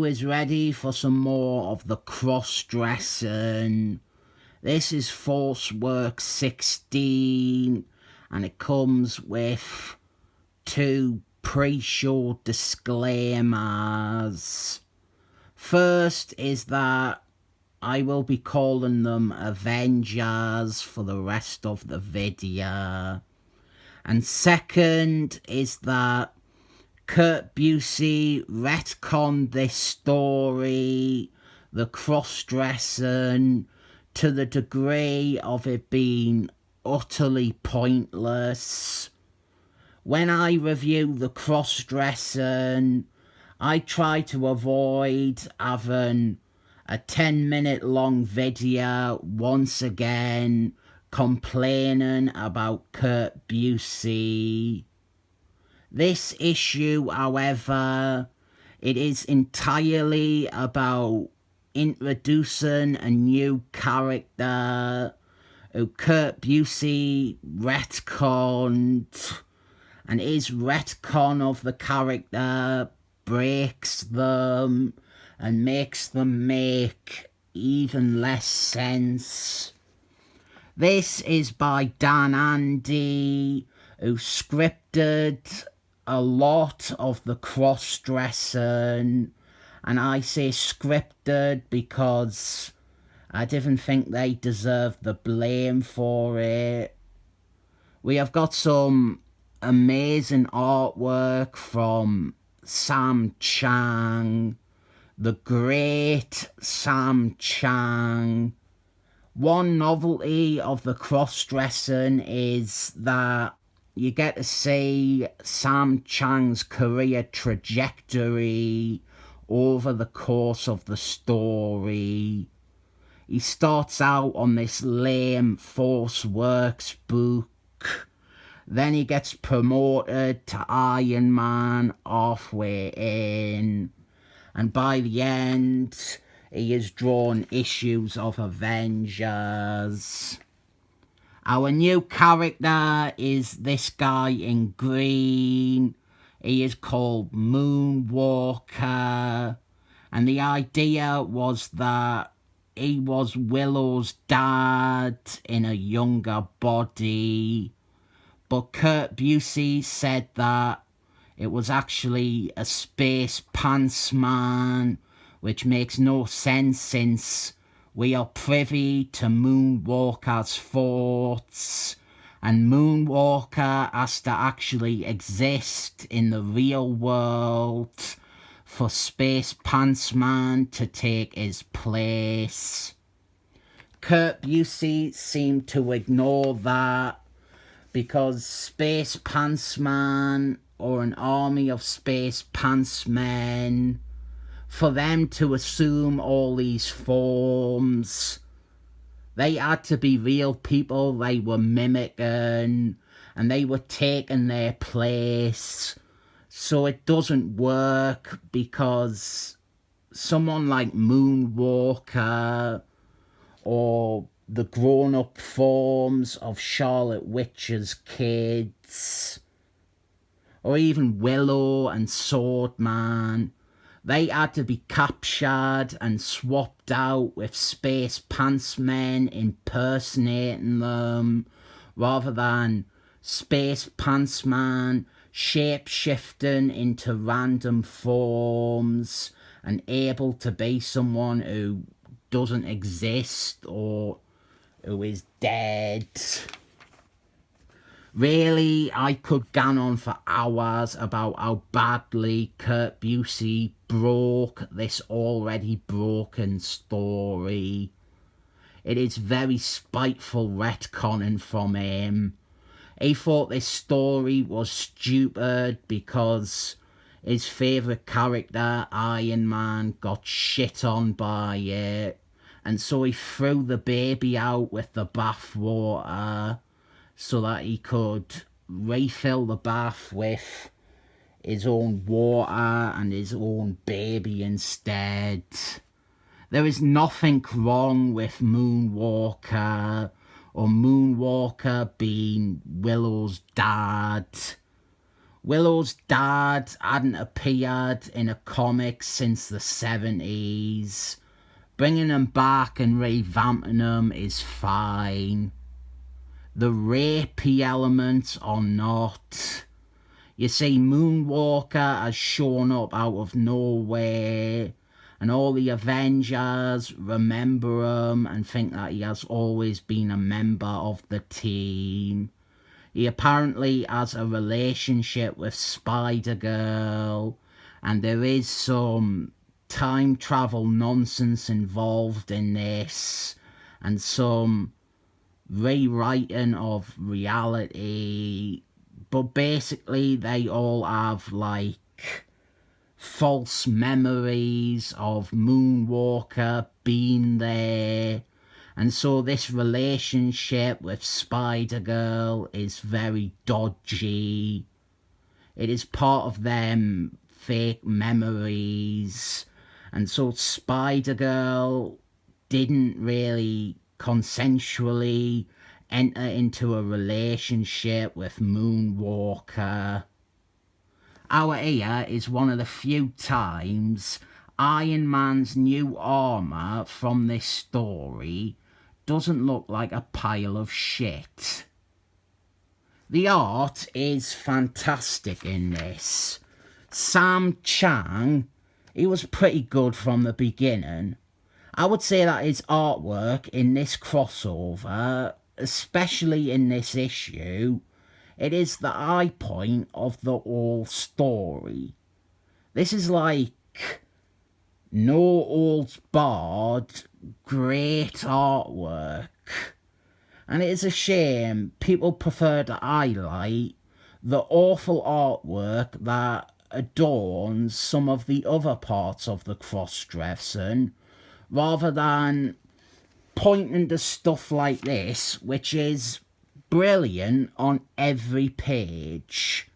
you is ready for some more of the cross-dressing. This is Force Work 16, and it comes with 2 pre-show disclaimers. First is that I will be calling them Avengers for the rest of the video. And second is that Kurt Busiek retconned this story, the cross-dressing, to the degree of it being utterly pointless. When I review the cross-dressing, I try to avoid having a 10-minute long video once again complaining about Kurt Busiek. This issue, however, it is entirely about introducing a new character who Kurt Busiek retconned, and his retcon of the character breaks them and makes them make even less sense. This is by Dan Andy, who scripted a lot of the cross-dressing, and I say scripted because I didn't think they deserved the blame for it. We have got some amazing artwork from Sam Cheung, the great Sam Cheung. One novelty of the cross-dressing is that you get to see Sam Cheung's career trajectory over the course of the story. He starts out on this lame Force Works book. Then he gets promoted to Iron Man halfway in. And by the end, he has drawn issues of Avengers. Our new character is this guy in green. He is called Moonwalker. And the idea was that he was Willow's dad in a younger body. But Kurt Busiek said that it was actually a space pants man, which makes no sense since we are privy to Moonwalker's thoughts, and Moonwalker has to actually exist in the real world for Space Pants Man to take his place. Kurt Busiek seemed to ignore that, because Space Pants Man, or an army of Space Pants Men, for them to assume all these forms, they had to be real people they were mimicking, and they were taking their place. So it doesn't work, because someone like Moonwalker, or the grown-up forms of Charlotte Witch's kids, or even Willow and Swordman, they had to be captured and swapped out with Space Pants Men impersonating them, rather than Space Pants Man shape-shifting into random forms and able to be someone who doesn't exist or who is dead. Really, I could go on for hours about how badly Kurt Busiek broke this already broken story. It is very spiteful retconning from him. He thought this story was stupid because his favourite character, Iron Man, got shit on by it, and so he threw the baby out with the bathwater so that he could refill the bath with his own water and his own baby instead. There is nothing wrong with Moonwalker, or Moonwalker being Willow's dad. Willow's dad hadn't appeared in a comic since the 70s. Bringing him back and revamping him is fine. The rapey elements are not. You see, Moonwalker has shown up out of nowhere, and all the Avengers remember him and think that he has always been a member of the team. He apparently has a relationship with Spider-Girl, and there is some time travel nonsense involved in this, and some rewriting of reality. But basically they all have like false memories of Moonwalker being there, and so this relationship with Spider-Girl is very dodgy. It is part of them fake memories, and so Spider-Girl didn't really consensually enter into a relationship with Moonwalker. Our here is one of the few times Iron Man's new armour from this story doesn't look like a pile of shit. The art is fantastic in this. Sam Cheung, he was pretty good from the beginning. I would say that his artwork in this crossover, especially in this issue, it is the high point of the whole story. This is like no holds barred, great artwork. And it is a shame people prefer to highlight the awful artwork that adorns some of the other parts of the cross-dressing, rather than pointing to stuff like this, which is brilliant on every page.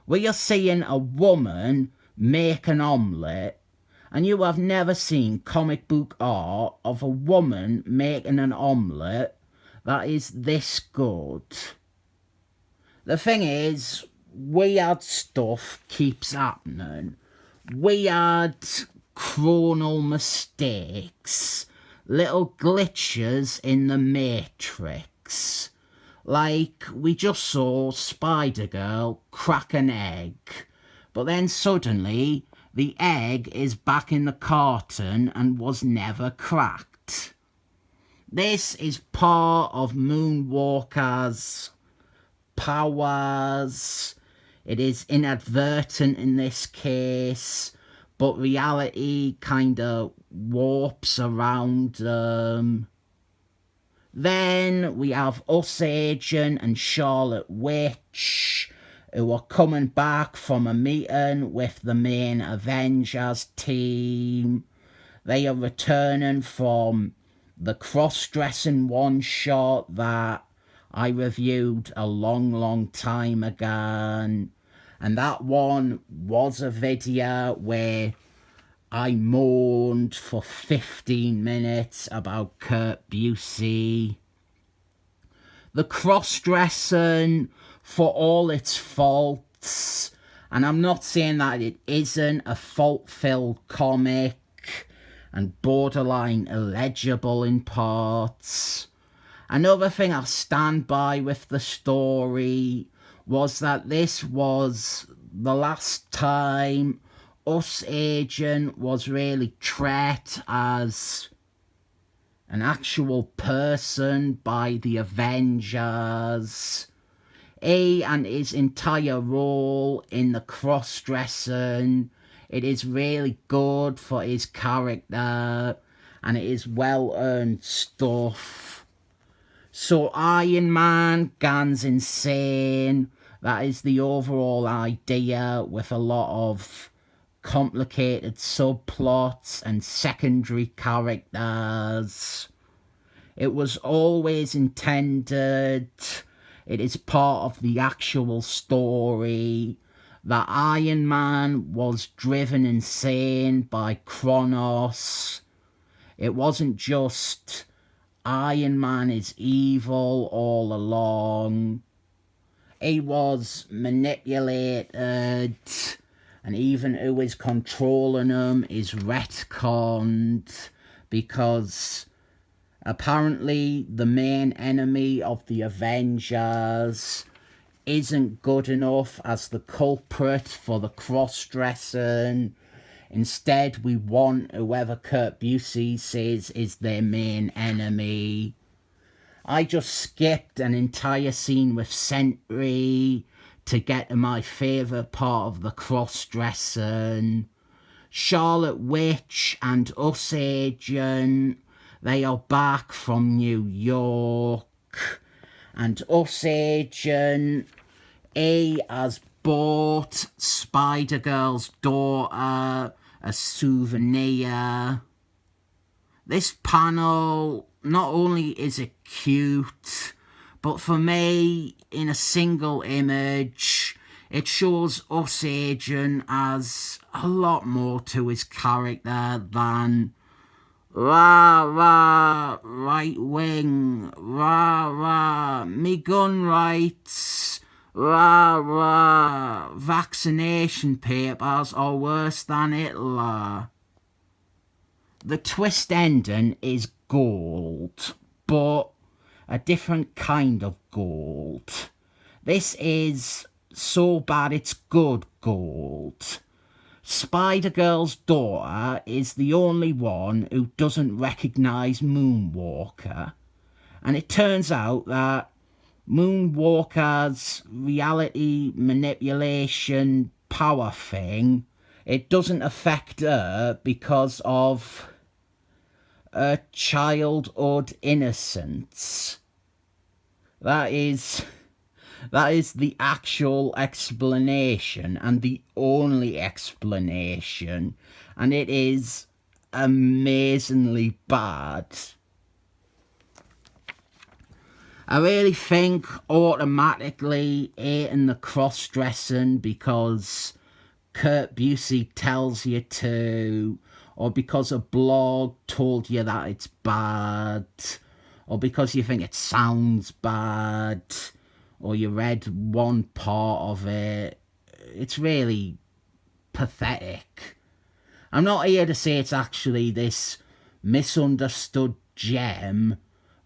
We are seeing a woman make an omelette, and you have never seen comic book art of a woman making an omelette that is this good. The thing is, weird stuff keeps happening. Weird chronal mistakes, little glitches in the Matrix. Like, we just saw Spider-Girl crack an egg, but then suddenly the egg is back in the carton and was never cracked. This is part of Moonwalker's powers. It is inadvertent in this case, but reality kind of warps around them. Then we have u.s.agent and Charlotte Witch, who are coming back from a meeting with the main Avengers team. They are returning from the cross-dressing one-shot that I reviewed a long time ago. And that one was a video where I moaned for 15 minutes about Kurt Busiek. The cross-dressing, for all its faults, and I'm not saying that it isn't a fault-filled comic and borderline illegible in parts. Another thing I stand by with the story was that this was the last time u.s.agent was really treated as an actual person by the Avengers. He and his entire role in the cross-dressing, it is really good for his character, and it is well-earned stuff. So Iron Man guns insane. That is the overall idea, with a lot of complicated subplots and secondary characters. It was always intended, it is part of the actual story, that Iron Man was driven insane by Kronos. It wasn't just Iron Man is evil all along. He was manipulated, and even who is controlling him is retconned, because apparently the main enemy of the Avengers isn't good enough as the culprit for the cross-dressing. Instead, we want whoever Kurt Busiek says is their main enemy. I just skipped an entire scene with Sentry to get to my favourite part of the cross-dressing. Charlotte Witch and u.s.agent, they are back from New York. And u.s.agent, he has bought Spider-Girl's daughter a souvenir. This panel, not only is it cute, but for me, in a single image, it shows u.s.agent as a lot more to his character than rah rah right wing, rah rah me gun rights, rah rah vaccination papers are worse than Hitler. The twist ending is gold, but a different kind of gold. This is so bad it's good gold. Spider-Girl's daughter is the only one who doesn't recognise Moonwalker. And it turns out that Moonwalker's reality manipulation power thing, it doesn't affect her because of her childhood innocence. That is the actual explanation, and the only explanation, and it is amazingly bad. I really think automatically hating the cross-dressing because Kurt Busiek tells you to, or because a blog told you that it's bad, or because you think it sounds bad, or you read one part of it, it's really pathetic. I'm not here to say it's actually this misunderstood gem,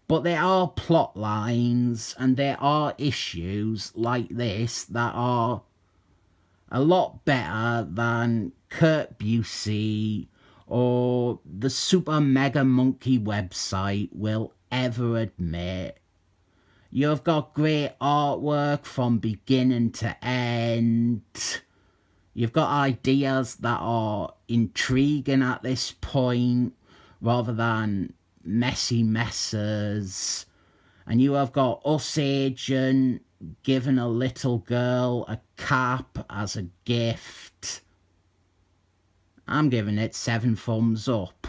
but there are plot lines and there are issues like this that are a lot better than Kurt Busiek or the Super Mega Monkey website will ever admit. You've got great artwork from beginning to end. You've got ideas that are intriguing at this point rather than messy messes. And you have got u.s.agent giving a little girl a cap as a gift. I'm giving it 7 thumbs up.